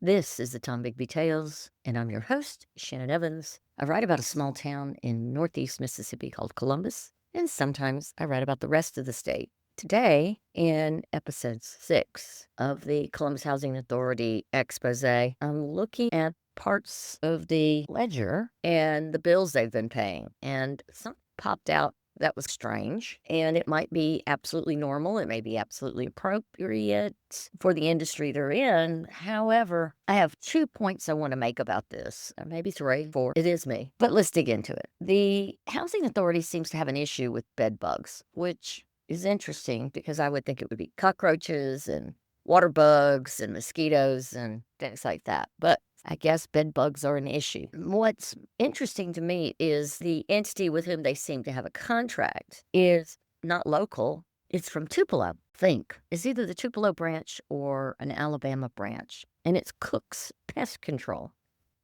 This is the Tom Bigby Tales, and I'm your host, Shannon Evans. I write about a small town in northeast Mississippi called Columbus, and sometimes I write about the rest of the state. Today, in episode 6 of the Columbus Housing Authority expose, I'm looking at parts of the ledger and the bills they've been paying, and something popped out that was strange, and it might be absolutely normal. It may be absolutely appropriate for the industry they're in. However, I have 2 points I want to make about this, or maybe 3, 4. It is me, but let's dig into it. The housing authority seems to have an issue with bed bugs, which is interesting because I would think it would be cockroaches and water bugs and mosquitoes and things like that. But I guess bed bugs are an issue. What's interesting to me is the entity with whom they seem to have a contract is not local. It's from Tupelo, It's either the Tupelo branch or an Alabama branch, and it's Cook's Pest Control.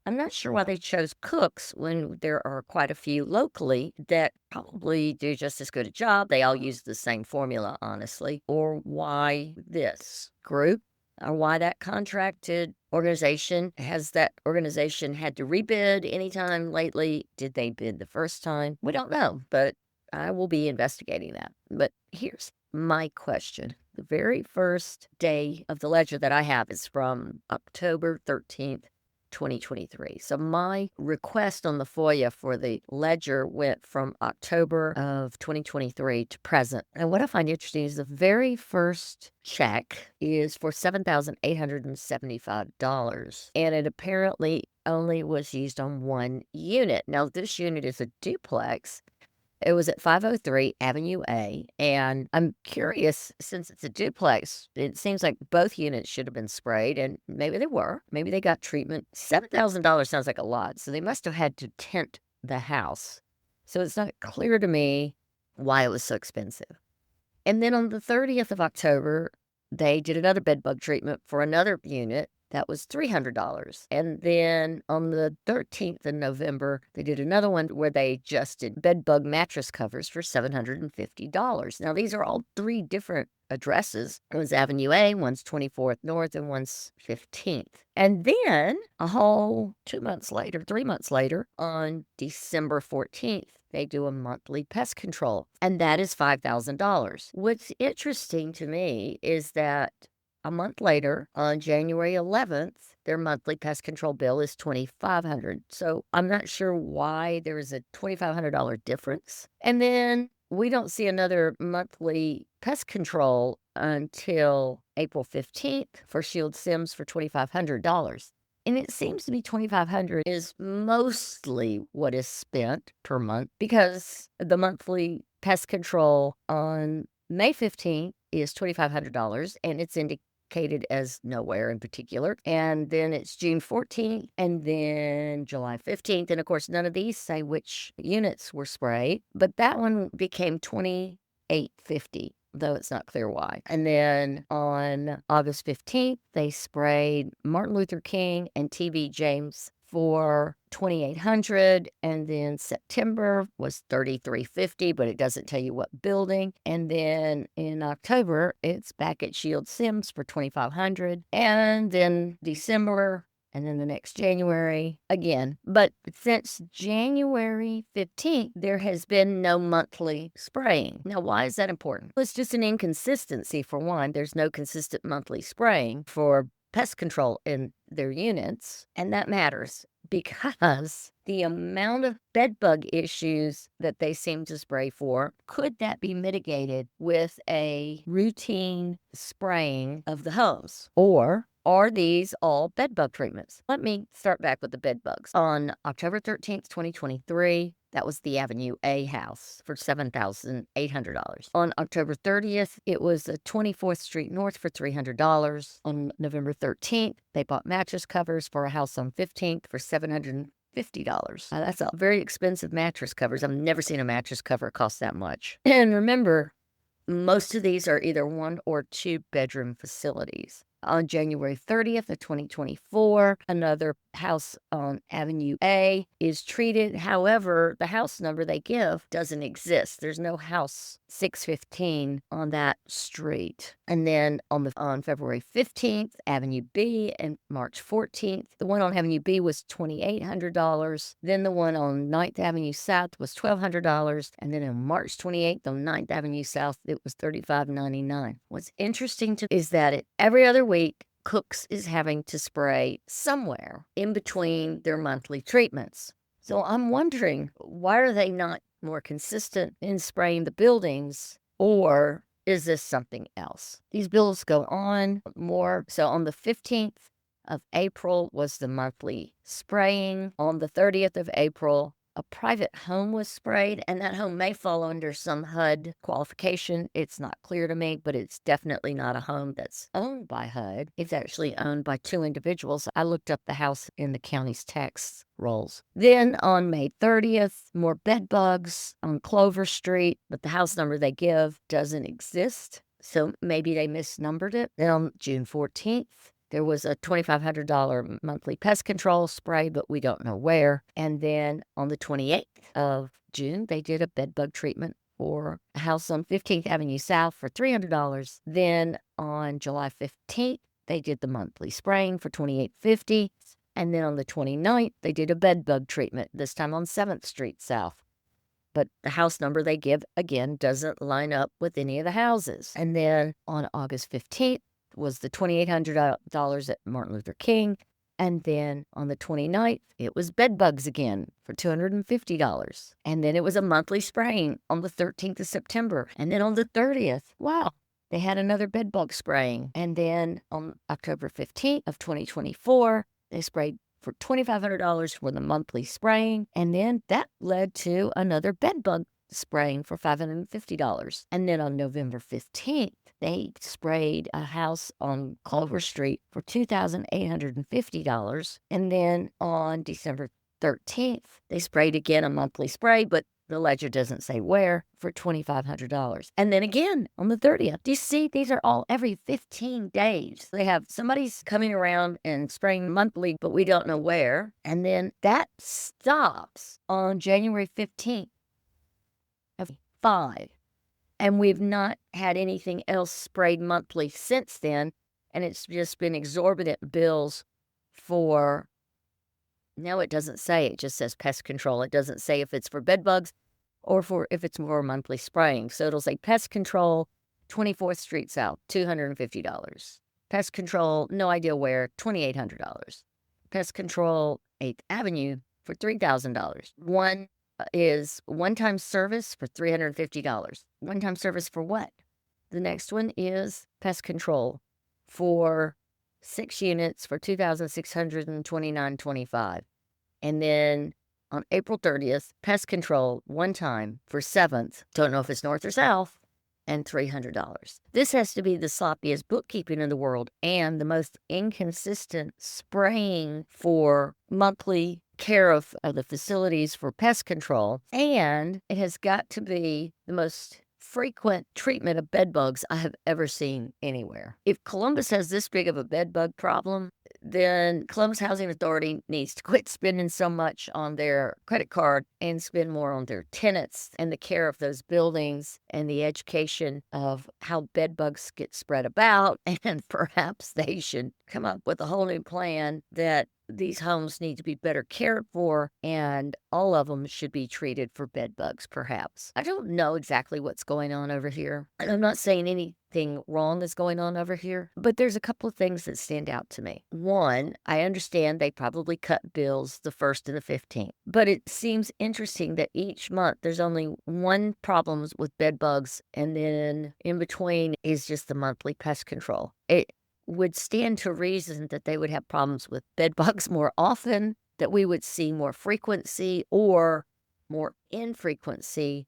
I'm not sure why they chose Cooks when there are quite a few locally that probably do just as good a job. They all use the same formula, honestly. Or why this group, or why that contracted organization. Has that organization had to rebid anytime lately? Did they bid the first time? We don't know, but I will be investigating that. But here's my question. The very first day of the ledger that I have is from October 13th, 2023. So my request on the FOIA for the ledger went from October of 2023 to present. And what I find interesting is the very first check is for $7,875. And it apparently only was used on one unit. Now, this unit is a duplex. It was at 503 Avenue A, and I'm curious, since it's a duplex, it seems like both units should have been sprayed, and maybe they were. Maybe they got treatment. $7,000 sounds like a lot, so they must have had to tint the house. So it's not clear to me why it was so expensive. And then on the 30th of October, they did another bed bug treatment for another unit. That was $300. And then on the 13th of November, they did another one where they just did bed bug mattress covers for $750. Now, these are all 3 different addresses. One's Avenue A, one's 24th North, and one's 15th. And then a whole 2 months later, 3 months later, on December 14th, they do a monthly pest control, and that is $5,000. What's interesting to me is that a month later, on January 11th, their monthly pest control bill is $2,500. So I'm not sure why there is a $2,500 difference. And then we don't see another monthly pest control until April 15th for Shield Sims for $2,500. And it seems to be $2,500 is mostly what is spent per month, because the monthly pest control on May 15th is $2,500, and it's indicated as nowhere in particular. And then it's June 14th, and then July 15th. And of course, none of these say which units were sprayed, but that one became $2,850. Though it's not clear why. And then on August 15th, they sprayed Martin Luther King and T.B. James for $2,800, and then September was $3,350, but it doesn't tell you what building. And then in October, it's back at Shield Sims for $2,500, and then December, and then the next January again. But since January 15th, there has been no monthly spraying. Now, why is that important? Well, it's just an inconsistency. For one, there's no consistent monthly spraying for pest control in their units, and that matters because the amount of bed bug issues that they seem to spray for, could that be mitigated with a routine spraying of the homes? Or are these all bed bug treatments? Let me start back with the bed bugs. On October 13th, 2023, that was the Avenue A house for $7,800. On October 30th, it was the 24th Street North for $300. On November 13th, they bought mattress covers for a house on 15th for $750. That's a very expensive mattress covers. I've never seen a mattress cover cost that much. And remember, most of these are either 1 or 2 bedroom facilities. On January 30th of 2024, another house on Avenue A is treated. However, the house number they give doesn't exist. There's no house 615 on that street. And then on February 15th, Avenue B, and March 14th, the one on Avenue B was $2,800. Then the one on 9th Avenue South was $1,200. And then on March 28th on 9th Avenue South, it was $35.99. What's interesting is that every other week, Cook's is having to spray somewhere in between their monthly treatments. So I'm wondering, why are they not more consistent in spraying the buildings, or is this something else? These bills go on more. So on the 15th of April was the monthly spraying. On the 30th of April, a private home was sprayed, and that home may fall under some HUD qualification. It's not clear to me, but it's definitely not a home that's owned by HUD. It's actually owned by two individuals. I looked up the house in the county's tax rolls. Then on May 30th, more bed bugs on Clover Street, but the house number they give doesn't exist, so maybe they misnumbered it. Then on June 14th, there was a $2,500 monthly pest control spray, but we don't know where. And then on the 28th of June, they did a bed bug treatment for a house on 15th Avenue South for $300. Then on July 15th, they did the monthly spraying for $28.50. And then on the 29th, they did a bed bug treatment, this time on 7th Street South. But the house number they give, again, doesn't line up with any of the houses. And then on August 15th, was the $2,800 at Martin Luther King. And then on the 29th, it was bed bugs again for $250. And then it was a monthly spraying on the 13th of September. And then on the 30th, wow, they had another bed bug spraying. And then on October 15th of 2024, they sprayed for $2,500 for the monthly spraying. And then that led to another bed bug spraying for $550. And then on November 15th, they sprayed a house on Clover Street for $2,850. And then on December 13th, they sprayed again a monthly spray, but the ledger doesn't say where, for $2,500. And then again on the 30th. Do you see? These are all every 15 days. They have somebody's coming around and spraying monthly, but we don't know where. And then that stops on January 15th. 5. And we've not had anything else sprayed monthly since then. And it's just been exorbitant bills for, no, it doesn't say, it just says pest control. It doesn't say if it's for bed bugs or if it's for monthly spraying. So it'll say pest control, 24th Street South, $250. Pest control, no idea where, $2,800. Pest control, 8th Avenue for $3,000. One is one-time service for $350. One-time service for what? The next one is pest control for 6 units for $2,629.25. And then on April 30th, pest control one time for 7th, don't know if it's north or south, and $300. This has to be the sloppiest bookkeeping in the world and the most inconsistent spraying for monthly care of the facilities for pest control. And it has got to be the most frequent treatment of bed bugs I have ever seen anywhere. If Columbus has this big of a bed bug problem, then Columbus Housing Authority needs to quit spending so much on their credit card and spend more on their tenants and the care of those buildings and the education of how bed bugs get spread about. And perhaps they should come up with a whole new plan that these homes need to be better cared for, and all of them should be treated for bed bugs, perhaps. I don't know exactly what's going on over here. And I'm not saying anything wrong is going on over here, but there's a couple of things that stand out to me. One, I understand they probably cut bills the 1st and the 15th, but it seems interesting that each month there's only one problem with bed bugs, and then in between is just the monthly pest control. It would stand to reason that they would have problems with bed bugs more often, that we would see more frequency or more infrequency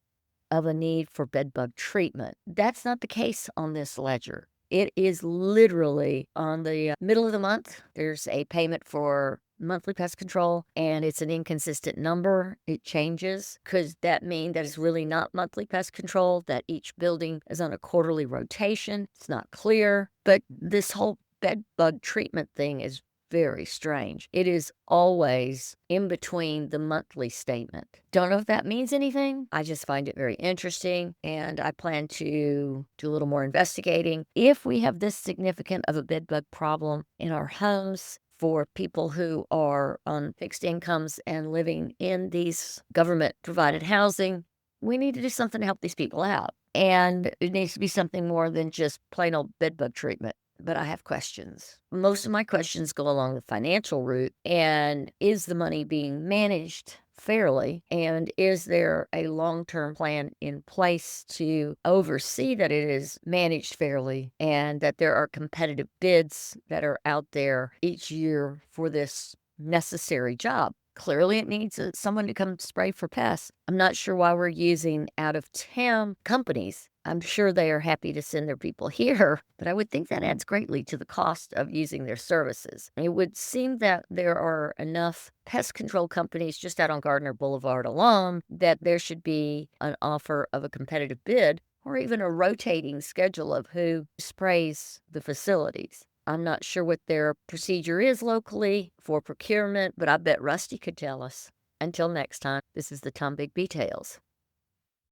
of a need for bed bug treatment. That's not the case on this ledger. It is literally on the middle of the month, there's a payment for monthly pest control, and it's an inconsistent number. It changes. Could that mean that it's really not monthly pest control, that each building is on a quarterly rotation? It's not clear. But this whole bed bug treatment thing is very strange. It is always in between the monthly statement. Don't know if that means anything. I just find it very interesting, and I plan to do a little more investigating. If we have this significant of a bed bug problem in our homes, for people who are on fixed incomes and living in these government provided housing, we need to do something to help these people out. And it needs to be something more than just plain old bedbug treatment. But I have questions. Most of my questions go along the financial route. And is the money being managed fairly? And is there a long term plan in place to oversee that it is managed fairly and that there are competitive bids that are out there each year for this necessary job? Clearly, it needs someone to come spray for pests. I'm not sure why we're using out of town companies. I'm sure they are happy to send their people here, but I would think that adds greatly to the cost of using their services. It would seem that there are enough pest control companies just out on Gardner Boulevard alone that there should be an offer of a competitive bid or even a rotating schedule of who sprays the facilities. I'm not sure what their procedure is locally for procurement, but I bet Rusty could tell us. Until next time, this is the Tom Bigby Tales.